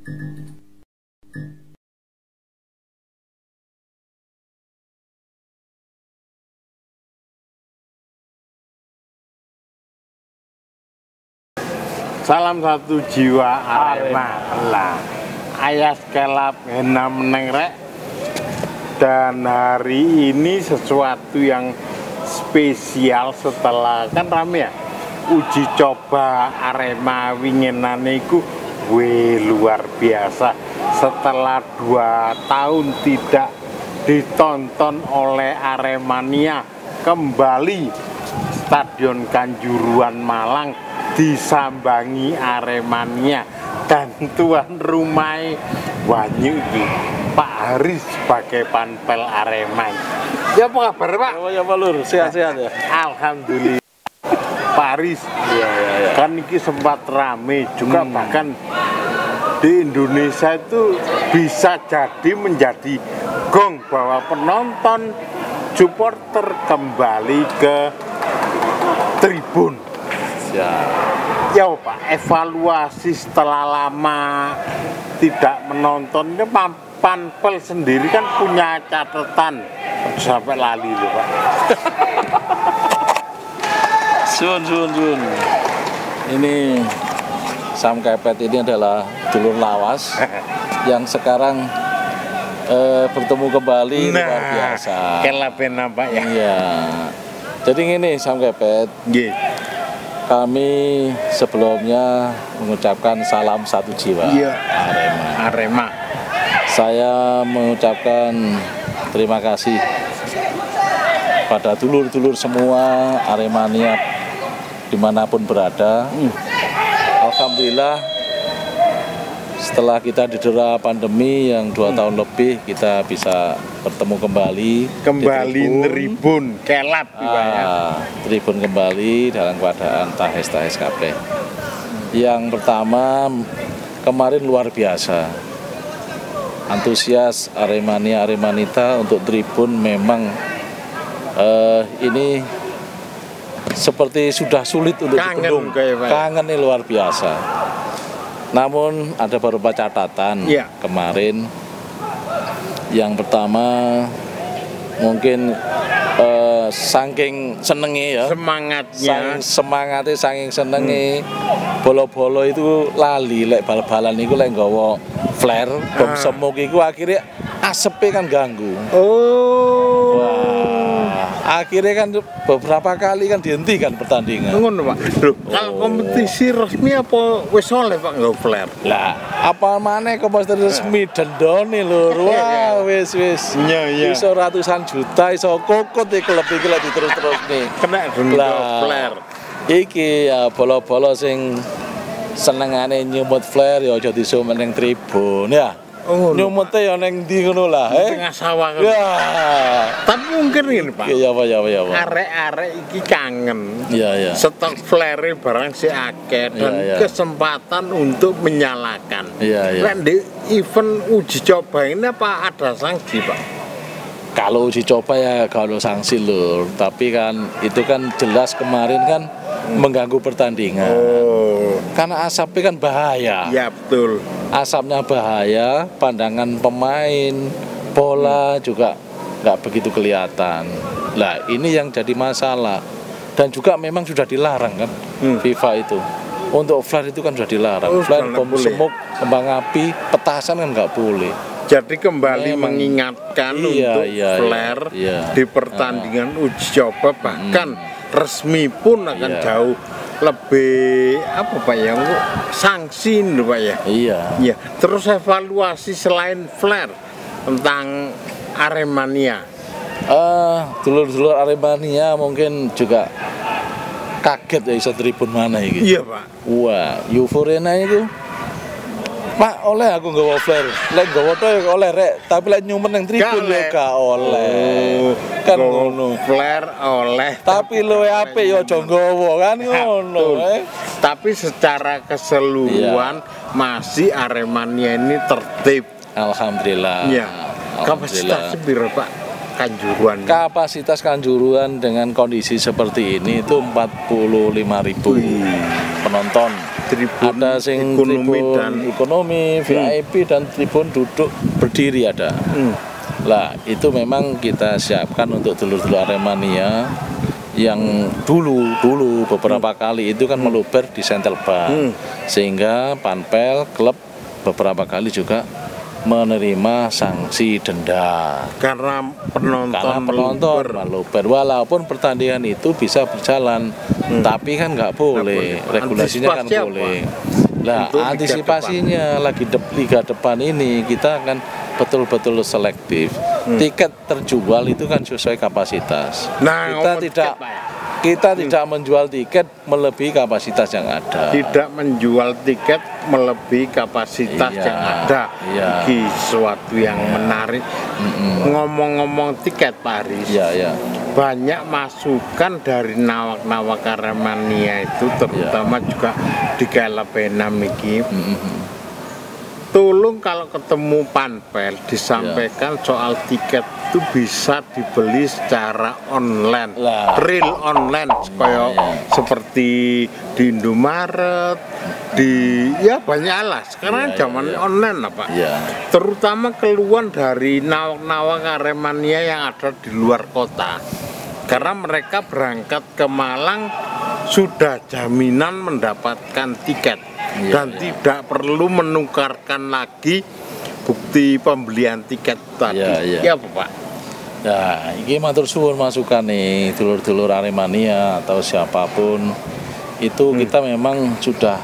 Salam satu jiwa Arema lah. Ayas kelap enam meneng. Dan hari ini sesuatu yang spesial setelah kan rame ya uji coba Arema winginane iku luar biasa. Setelah 2 tahun tidak ditonton oleh Aremania, kembali Stadion Kanjuruhan Malang disambangi Aremania dan tuan rumah Wanyu iki Pak Haris sebagai panpel Arema. Ya apa kabar Pak? Ya Pak Lur, sehat-sehat ya? Alhamdulillah Pak Haris ya. Kan ini sempat rame juga bahkan di Indonesia itu bisa jadi menjadi gong bahwa penonton supporter kembali ke tribun. Ya Pak, evaluasi setelah lama tidak menonton ini panpel sendiri kan punya catatan sampai lali loh Pak. Sun. Ini Sam Kepet ini adalah dulur lawas yang sekarang bertemu kembali luar biasa. Kelaben apa ya? Iya. Jadi ini Sam Kepet. Kami sebelumnya mengucapkan salam satu jiwa. Iya. Arema. Saya mengucapkan terima kasih pada dulur-dulur semua Aremania dimanapun berada. Alhamdulillah setelah kita didera pandemi yang 2 tahun lebih kita bisa bertemu kembali tribun kelap tribun kembali dalam keadaan tahes kabeh. Yang pertama kemarin luar biasa antusias Aremanita untuk tribun memang ini seperti sudah sulit untuk dibendung. Kangen ini luar biasa. Namun ada beberapa catatan kemarin. Yang pertama mungkin saking senengi ya, semangatnya saking senengi bolo-bolo itu lali lek bal-balan itu lek nggawa flare bom smoke itu akhirnya asapnya kan ganggu. Akhirnya kan beberapa kali kan dihentikan pertandingan. Ngono Pak. Loh, kalau kompetisi resmi apa wis oleh Pak nggo flare? Lah, apa maneh kompetisi resmi dendone lho. Wah, wis. Iya. Iso ratusan juta iso kokot iki klub iki lek diterus-terus nih. Kena denda flare. Iki ya bola-bola sing senengane nyumut flare ya aja disumen ning tribun ya. Nyumute ya ning ndi ngono lah, tengah sawah. Ya. Tapi mungkin ini Pak. Ya apa. Arek-arek iki kangen. Iya. Stok flare barang si akeh dan kesempatan untuk menyalakan. Iya. Lek di event uji coba ini apa ada sanksi Pak? Kalau uji coba ya kalau sanksi lur, tapi kan itu kan jelas kemarin kan mengganggu pertandingan. Karena asapnya kan bahaya. Ya betul. Asapnya bahaya, pandangan pemain, bola juga nggak begitu kelihatan. Lah ini yang jadi masalah. Dan juga memang sudah dilarang kan FIFA itu. Untuk flare itu kan sudah dilarang. Flare, bom smoke, kembang api, petasan kan nggak boleh. Jadi kembali mengingatkan untuk flare di pertandingan uji coba bahkan resmi pun akan jauh lebih apa Pak ya, sanksi lho Pak ya. Iya. Terus evaluasi selain flare tentang Aremania. Dulur-dulur Aremania mungkin juga kaget ya bisa tribun mana gitu. Iya Pak. Wah, euforena itu Pak oleh aku nggawa flare. Lek nggawa to oleh rek, tapi lek nyumen ning tribun yo gak oleh. Kan ngono. Flare oleh. Tapi luwe apik yo aja nggawa kan ngono. Tapi secara keseluruhan masih Aremania ini tertib. Alhamdulillah. Iya. Kapasitas piro Pak Kanjuruhan? Kapasitas Kanjuruhan dengan kondisi seperti ini itu 45.000 penonton. tribun ada sing ekonomi tribun dan ekonomi, VIP dan tribun duduk berdiri ada. Lah itu memang kita siapkan untuk dulur-dulur Aremania yang dulu beberapa kali itu kan meluber di Sentel Bank, sehingga Panpel klub beberapa kali juga menerima sanksi denda karena penonton meluber. Walaupun pertandingan itu bisa berjalan, tapi kan nggak boleh, regulasinya kan boleh. Nah, antisipasinya lagi liga depan ini kita akan betul-betul selektif. Tiket terjual itu kan sesuai kapasitas. Nah, kita tidak menjual tiket melebihi kapasitas yang ada. Tidak menjual tiket melebihi kapasitas yang ada. Ini sesuatu yang menarik. Ngomong-ngomong tiket, Pak Aris. Banyak masukan dari nawak-nawak Aremania itu, terutama juga di KLB6 ini. Tolong kalau ketemu Panpel disampaikan soal tiket itu bisa dibeli secara online, real online, seperti di Indomaret, di banyak lah. Sekarang zaman online lah Pak. Terutama keluhan dari nawak-nawak Aremania yang ada di luar kota. Karena mereka berangkat ke Malang sudah jaminan mendapatkan tiket. Dan tidak perlu menukarkan lagi bukti pembelian tiket tadi. Ya Pak. Ya, ini matur suwun masukan nih dulur-dulur Aremania atau siapapun itu kita memang sudah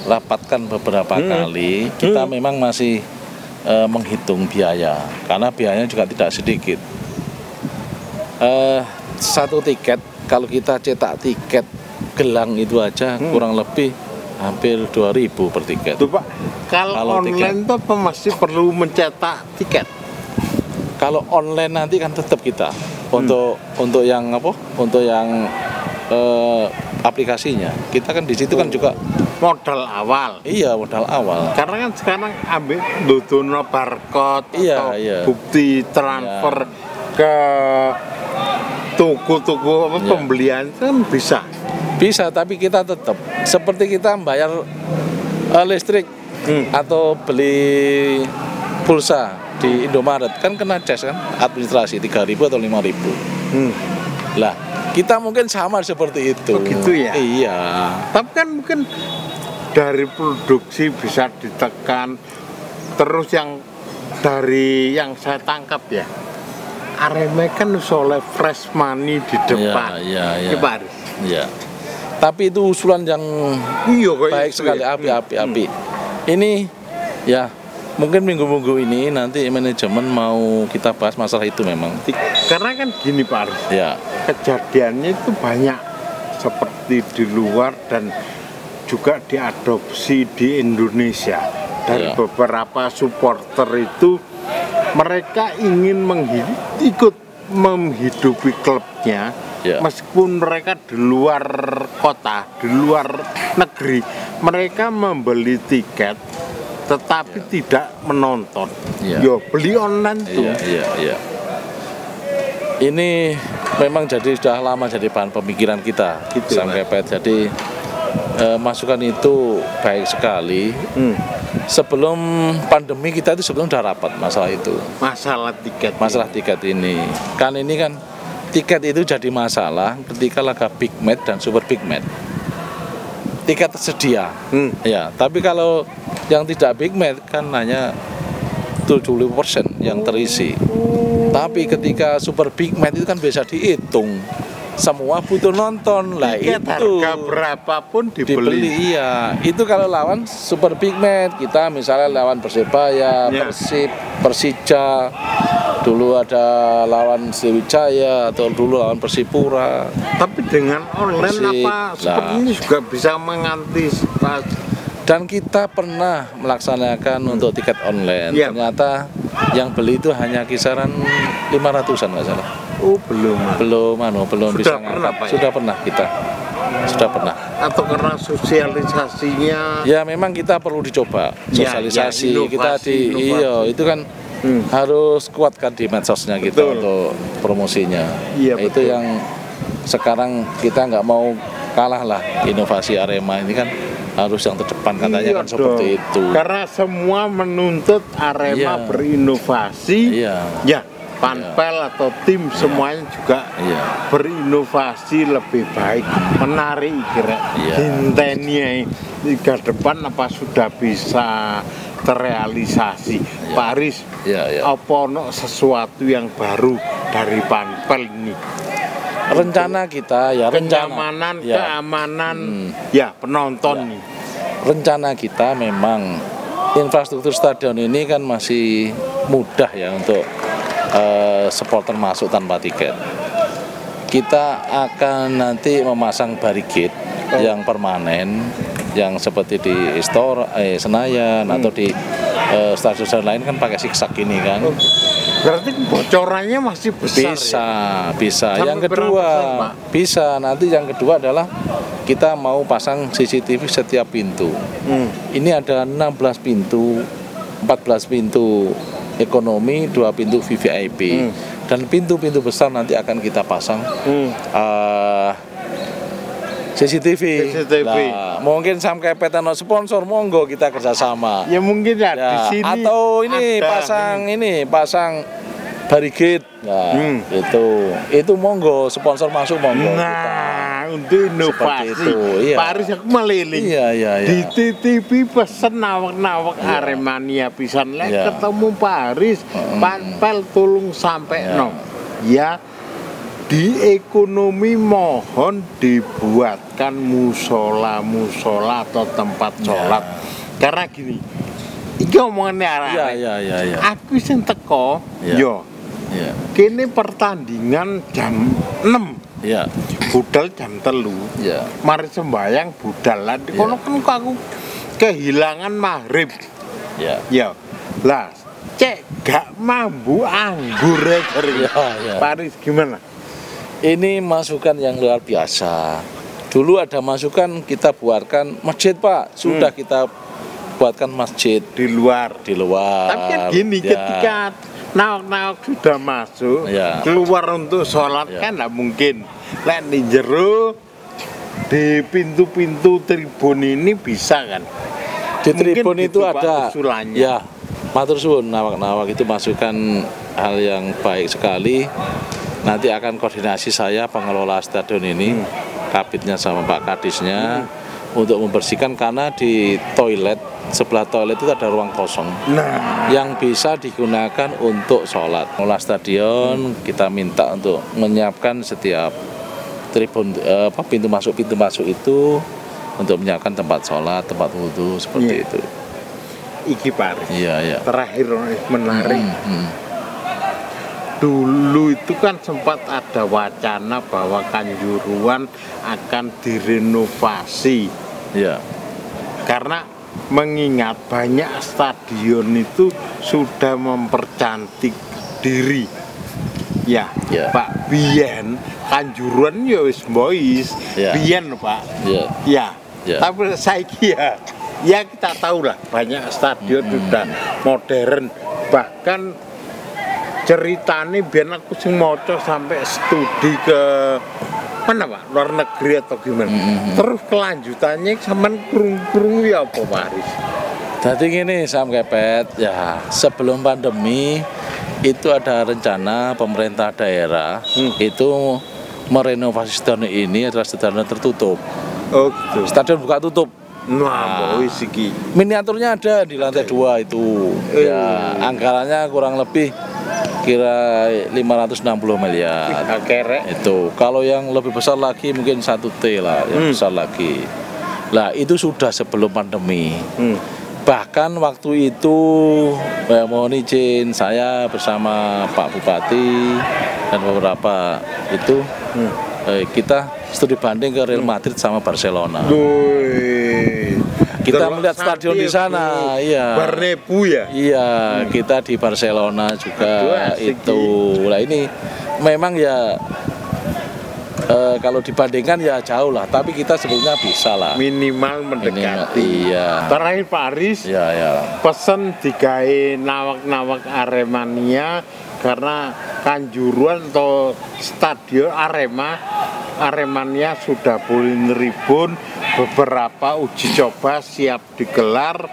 rapatkan beberapa kali. Kita memang masih menghitung biaya karena biayanya juga tidak sedikit. Satu tiket kalau kita cetak tiket gelang itu aja kurang lebih hampir 2.000 per tiket. Tuh Pak, kalau online itu apa masih perlu mencetak tiket? Kalau online nanti kan tetap kita untuk yang apa? Untuk yang aplikasinya. Kita kan di situ kan juga modal awal. Iya, modal awal. Karena kan sekarang ambil dudono barcode atau bukti transfer ke toko-toko pembelian kan bisa. Bisa, tapi kita tetap seperti kita membayar listrik atau beli pulsa di Indomaret kan kena cas kan administrasi 3.000 atau 5.000. Lah kita mungkin sama seperti itu. Begitu ya. Iya. Tapi kan mungkin dari produksi bisa ditekan. Terus yang dari yang saya tangkap ya, Arema kan soleh fresh money di depan. Iya. Iya. Tapi itu usulan yang baik sekali, api. Ini ya mungkin minggu-minggu ini nanti manajemen mau kita bahas masalah itu memang. Karena kan gini Pak Aris, kejadiannya itu banyak seperti di luar dan juga diadopsi di Indonesia. Dari beberapa supporter itu mereka ingin ikut menghidupi klubnya. Meskipun mereka di luar kota, di luar negeri, mereka membeli tiket tetapi tidak menonton. Beli online tuh. Ini memang jadi sudah lama jadi bahan pemikiran kita sampai Jadi masukan itu baik sekali. Sebelum pandemi kita itu sebelum udah rapat masalah itu. Masalah tiket ini. Kan ini kan tiket itu jadi masalah ketika laga big match dan super big match. Tiket tersedia. Ya, tapi kalau yang tidak big match kan hanya 70% yang terisi. Tapi ketika super big match itu kan bisa dihitung. Semua butuh nonton lah itu. Harga berapapun dibeli. Iya. Itu kalau lawan super big match kita misalnya lawan Persebaya, Persib, Persija. Dulu ada lawan Sriwijaya atau dulu lawan Persipura. Tapi dengan online seperti ini juga bisa mengantisipasi. Dan kita pernah melaksanakan untuk tiket online. Ternyata yang beli itu hanya kisaran 500-an nggak salah. Oh belum bisa ngangkat. Sudah pernah kita. Atau karena sosialisasinya? Ya memang kita perlu dicoba sosialisasi itu kan. Harus kuatkan di medsosnya kita untuk promosinya. Itu yang sekarang kita nggak mau kalah lah. Inovasi Arema ini kan harus yang terdepan katanya kan seperti itu. Karena semua menuntut Arema berinovasi. Ya, Panpel atau tim semuanya juga berinovasi lebih baik, menarik kira. Hintenya ke depan apa sudah bisa terrealisasi. Pak Aris, apa no sesuatu yang baru dari Panpel ini? Rencana kita kenyamanan, keamanan penonton nih. Rencana kita memang infrastruktur stadion ini kan masih mudah ya untuk supporter masuk tanpa tiket. Kita akan nanti memasang barricade yang permanen, yang seperti di Senayan atau di stadion lain kan pakai siksak ini kan. Berarti bocorannya masih besar. Bisa. Yang kedua, nanti yang kedua adalah kita mau pasang CCTV setiap pintu. Ini ada 16 pintu, 14 pintu ekonomi, 2 pintu VVIP. Dan pintu-pintu besar nanti akan kita pasang CCTV. Nah, mungkin sampai petano sponsor monggo kita kerjasama. Ya mungkin ya di sini. Atau ini pasang barricade. Nah, itu monggo sponsor masuk monggo. Nah, untuk inovasi. Pak Aris aku meliling. Di TV pesen nawak-nawak Aremania pisan lek ketemu Pak Aris, Panpel tolong sampai ya. Di ekonomi mohon dibuatkan musola atau tempat sholat. Karena gini, iki omongannya arah. Aku sing teko, kini pertandingan jam 6. Budal jam 3. Mari sembayang budal lah. Kono kan aku kehilangan maghrib. Lah, cek gak mambu anggur Paris gimana? Ini masukan yang luar biasa. Dulu ada masukan kita buatkan masjid Pak, sudah kita buatkan masjid di luar. Tapi kan gini, ketika nawak-nawak sudah masuk, keluar untuk sholat kan nggak mungkin. Lek di jero di pintu-pintu tribun ini bisa kan? Di tribun itu ada usulannya. Matur suwun, nawak-nawak itu masukan hal yang baik sekali. Nanti akan koordinasi saya pengelola stadion ini, kabitnya sama Pak Kadisnya untuk membersihkan, karena di toilet, sebelah toilet itu ada ruang kosong yang bisa digunakan untuk sholat. Pengelola stadion kita minta untuk menyiapkan setiap tribun pintu masuk itu untuk menyiapkan tempat sholat, tempat wudhu seperti itu. Iki Pak, terakhir menarik. Dulu itu kan sempat ada wacana bahwa Kanjuruhan akan direnovasi. Karena mengingat banyak stadion itu sudah mempercantik diri. Pak, biyen Kanjuruhan ya wis bois. Biyen Pak. Tapi saiki ya kita tahu lah, banyak stadion sudah modern, bahkan ceritanya biar aku sing moco sampai studi ke mana Pak, luar negeri atau gimana. Terus kelanjutannya sampean kurung ya apa Pak Aris? Jadi gini Sam Kepet, sebelum pandemi itu ada rencana pemerintah daerah itu merenovasi stadion ini adalah stadion tertutup. Gitu. Stadion buka tutup. Miniaturnya ada di lantai 2 itu. Anggarannya kurang lebih kira 560 miliar. Itu. Kalau yang lebih besar lagi mungkin 1T lah, yang besar lagi. Lah itu sudah sebelum pandemi. Bahkan waktu itu mohon izin saya bersama Pak Bupati dan beberapa itu kita studi banding ke Real Madrid sama Barcelona. Kita melihat stadion di sana, Bernabeu ya. Kita di Barcelona juga itu. Lah ini memang kalau dibandingkan jauh lah, tapi kita sebetulnya bisa lah. Minimal mendekati. Terakhir Pak Aris, pesan digawe nawak-nawak Aremania, karena Kanjuruhan atau stadion Aremania sudah boleh neribun, beberapa uji coba siap digelar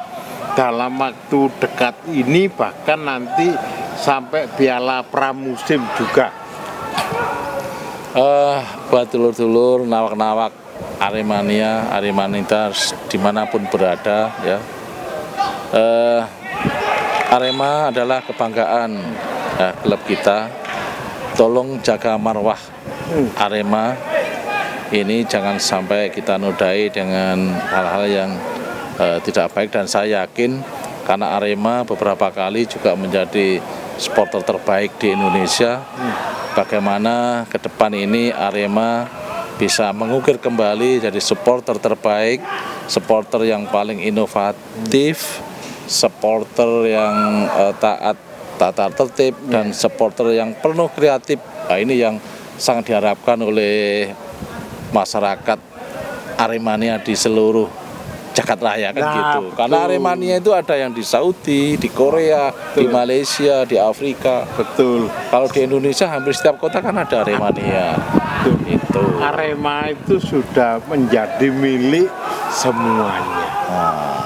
dalam waktu dekat ini, bahkan nanti sampai Piala Pramusim juga. Buat dulur-dulur, nawak-nawak Aremania, Aremanitas dimanapun berada ya, Arema adalah kebanggaan ya, klub kita. Tolong jaga marwah Arema ini, jangan sampai kita nodai dengan hal-hal yang tidak baik. Dan saya yakin karena Arema beberapa kali juga menjadi supporter terbaik di Indonesia, bagaimana ke depan ini Arema bisa mengukir kembali jadi supporter terbaik, supporter yang paling inovatif, supporter yang taat tata tertib, dan supporter yang penuh kreatif. Nah, ini yang sangat diharapkan oleh masyarakat Aremania di seluruh jagat raya kan gitu. Karena Aremania itu ada yang di Saudi, di Korea, di Malaysia, di Afrika. Betul. Kalau di Indonesia hampir setiap kota kan ada Aremania. Itu. Arema itu sudah menjadi milik semuanya.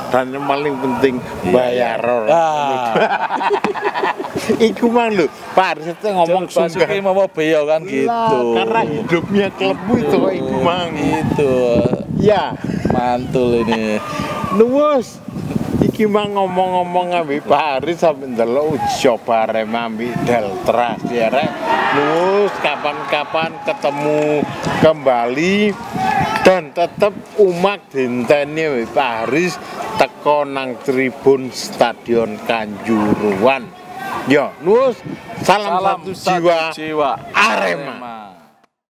Dan yang paling penting bayar. Iku mang lho, Pak Aris itu ngomong Basuki mau beliau kan gitu. Karena hidupnya klubmu itu iku mang. Itu. Ya, mantul ini. Nuwus. Iki mang ngomong-ngomong ambek Pak Aris sampe ndelok uji coba Arema ambek Deltra ya rek. Nuwus kapan-kapan ketemu kembali dan tetap umak dinteni Pak Aris teko nang tribun Stadion Kanjuruhan. Yo, nuwus salam satu jiwa Arema.